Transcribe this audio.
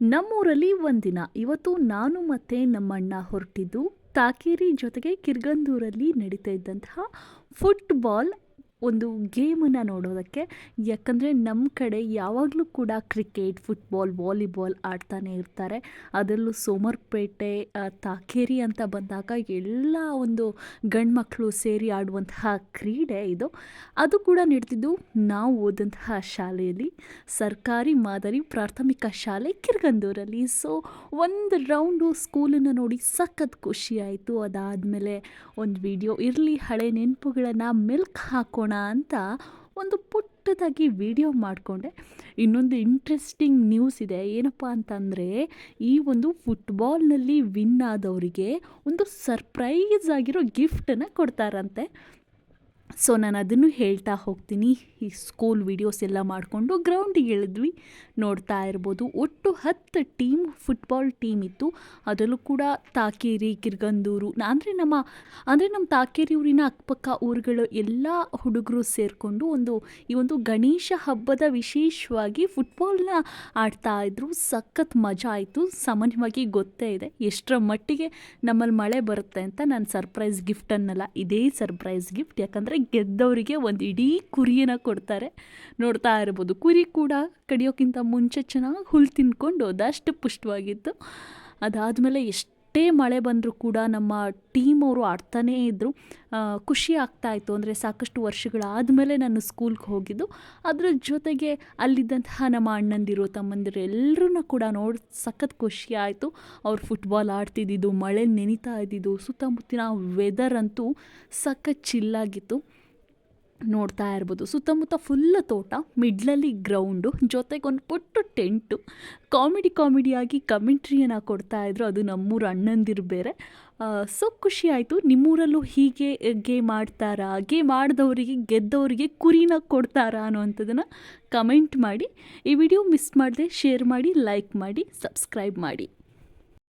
ನಮ್ಮೂರಲ್ಲಿ ಒಂದಿನ ಇವತ್ತು ನಾನು ಮತ್ತು ನಮ್ಮಣ್ಣ ಹೊರಟಿದ್ದು ತಾಕೇರಿ ಜೊತೆಗೆ ಕಿರ್ಗಂದೂರಲ್ಲಿ ನಡೀತಾ ಇದ್ದಂತಹ ಫುಟ್ಬಾಲ್ ಒಂದು ಗೇಮನ್ನು ನೋಡೋದಕ್ಕೆ. ಯಾಕಂದರೆ ನಮ್ಮ ಕಡೆ ಯಾವಾಗಲೂ ಕೂಡ ಕ್ರಿಕೆಟ್, ಫುಟ್ಬಾಲ್, ವಾಲಿಬಾಲ್ ಆಡ್ತಾನೆ ಇರ್ತಾರೆ. ಅದರಲ್ಲೂ ಸೋಮರ್ಪೇಟೆ, ತಾಕೇರಿ ಅಂತ ಬಂದಾಗ ಎಲ್ಲ ಒಂದು ಗಂಡು ಮಕ್ಕಳು ಸೇರಿ ಆಡುವಂತಹ ಕ್ರೀಡೆ ಇದು. ಅದು ಕೂಡ ನಡೆದಿದ್ದು ನಾವು ಓದಂತಹ ಶಾಲೆಯಲ್ಲಿ, ಸರ್ಕಾರಿ ಮಾದರಿ ಪ್ರಾಥಮಿಕ ಶಾಲೆ ಕಿರ್ಗಂದೂರಲ್ಲಿ. ಸೊ ಒಂದು ರೌಂಡು ಸ್ಕೂಲನ್ನು ನೋಡಿ ಸಖತ್ ಖುಷಿ ಆಯಿತು. ಅದಾದಮೇಲೆ ಒಂದು ವಿಡಿಯೋ ಇರಲಿ, ಹಳೆ ನೆನಪುಗಳನ್ನು ಮೆಲ್ಕು ಹಾಕೋಣ ಅಂತ ಒಂದು ಪುಟ್ಟದಾಗಿ ವಿಡಿಯೋ ಮಾಡಿಕೊಂಡೆ. ಇನ್ನೊಂದು ಇಂಟ್ರೆಸ್ಟಿಂಗ್ ನ್ಯೂಸ್ ಇದೆ. ಏನಪ್ಪ ಅಂತಂದರೆ, ಈ ಒಂದು ಫುಟ್ಬಾಲ್ನಲ್ಲಿ ವಿನ್ ಆದವರಿಗೆ ಒಂದು ಸರ್ಪ್ರೈಸ್ ಆಗಿರೋ ಗಿಫ್ಟನ್ನು ಕೊಡ್ತಾರಂತೆ. ಸೊ ನಾನು ಅದನ್ನು ಹೇಳ್ತಾ ಹೋಗ್ತೀನಿ. ಈ ಸ್ಕೂಲ್ ವೀಡಿಯೋಸ್ ಎಲ್ಲ ಮಾಡಿಕೊಂಡು ಗ್ರೌಂಡಿಗೆ ಇಳಿದ್ವಿ. ನೋಡ್ತಾ ಇರ್ಬೋದು, ಒಟ್ಟು 10 ಟೀಮ್, ಫುಟ್ಬಾಲ್ ಟೀಮ್ ಇತ್ತು. ಅದರಲ್ಲೂ ಕೂಡ ತಾಕೇರಿ, ಕಿರ್ಗಂದೂರು, ಅಂದರೆ ನಮ್ಮ ತಾಕೇರಿ ಊರಿನ ಅಕ್ಕಪಕ್ಕ ಊರುಗಳು ಎಲ್ಲ ಹುಡುಗರು ಸೇರಿಕೊಂಡು ಈ ಒಂದು ಗಣೇಶ ಹಬ್ಬದ ವಿಶೇಷವಾಗಿ ಫುಟ್ಬಾಲ್ನ ಆಡ್ತಾಯಿದ್ರು. ಸಖತ್ ಮಜಾ ಆಯಿತು. ಸಾಮಾನ್ಯವಾಗಿ ಗೊತ್ತೇ ಇದೆ ಎಷ್ಟರ ಮಟ್ಟಿಗೆ ನಮ್ಮಲ್ಲಿ ಮಳೆ ಬರುತ್ತೆ ಅಂತ. ನಾನು ಸರ್ಪ್ರೈಸ್ ಗಿಫ್ಟ್ ಅನ್ನಲ್ಲ, ಇದೇ ಸರ್ಪ್ರೈಸ್ ಗಿಫ್ಟ್. ಯಾಕಂದರೆ ಗೆದ್ದವರಿಗೆ ಒಂದು ಇಡೀ ಕುರಿಯನ್ನು ಕೊಡ್ತಾರೆ. ನೋಡ್ತಾ ಇರ್ಬೋದು, ಕುರಿ ಕೂಡ ಕಡಿಯೋಕ್ಕಿಂತ ಮುಂಚೆ ಚೆನ್ನಾಗಿ ಹುಲ್ಲು ತಿನ್ಕೊಂಡು ಹೋದಷ್ಟು ಪುಷ್ಟವಾಗಿತ್ತು. ಅದಾದಮೇಲೆ ಎಷ್ಟೇ ಮಳೆ ಬಂದರೂ ಕೂಡ ನಮ್ಮ ಟೀಮ್ ಅವರು ಆಡ್ತಾನೇ ಇದ್ದರು. ಖುಷಿ ಆಗ್ತಾಯಿತ್ತು. ಅಂದರೆ ಸಾಕಷ್ಟು ವರ್ಷಗಳಾದಮೇಲೆ ನಾನು ಸ್ಕೂಲ್ಗೆ ಹೋಗಿದ್ದು. ಅದರ ಜೊತೆಗೆ ಅಲ್ಲಿದ್ದಂತಹ ನಮ್ಮ ಅಣ್ಣಂದಿರು, ತಮ್ಮಂದಿರು ಎಲ್ಲರನ್ನ ಕೂಡ ನೋಡಿ ಸಖತ್ ಖುಷಿ ಆಯಿತು. ಅವ್ರು ಫುಟ್ಬಾಲ್ ಆಡ್ತಿದ್ದಿದ್ದು, ಮಳೆ ನೆನೀತಾ ಇದ್ದಿದ್ದು, ಸುತ್ತಮುತ್ತಿನ ವೆದರ್ ಅಂತೂ ಸಖತ್ ಚಿಲ್ಲಾಗಿತ್ತು. ನೋಡ್ತಾ ಇರ್ಬೋದು, ಸುತ್ತಮುತ್ತ ಫುಲ್ ತೋಟ, ಮಿಡ್ಲಲ್ಲಿ ಗ್ರೌಂಡು, ಜೊತೆಗೆ ಒಂದು ಪುಟ್ಟ ಟೆಂಟು. ಕಾಮಿಡಿಯಾಗಿ ಕಮೆಂಟ್ರಿಯನ್ನು ಕೊಡ್ತಾಯಿದ್ರು. ಅದು ನಮ್ಮೂರು ಅಣ್ಣಂದಿರು ಬೇರೆ. ಸೊ ಖುಷಿ ಆಯಿತು. ನಿಮ್ಮೂರಲ್ಲೂ ಹೀಗೆ ಗೇಮ್ ಆಡ್ತಾರಾ? ಗೇಮ್ ಆಡಿದವರಿಗೆ, ಗೆದ್ದವರಿಗೆ ಕುರಿನ ಕೊಡ್ತಾರಾ ಅನ್ನೋವಂಥದ್ದನ್ನು ಕಮೆಂಟ್ ಮಾಡಿ. ಈ ವಿಡಿಯೋ ಮಿಸ್ ಮಾಡದೆ ಶೇರ್ ಮಾಡಿ, ಲೈಕ್ ಮಾಡಿ, ಸಬ್ಸ್ಕ್ರೈಬ್ ಮಾಡಿ.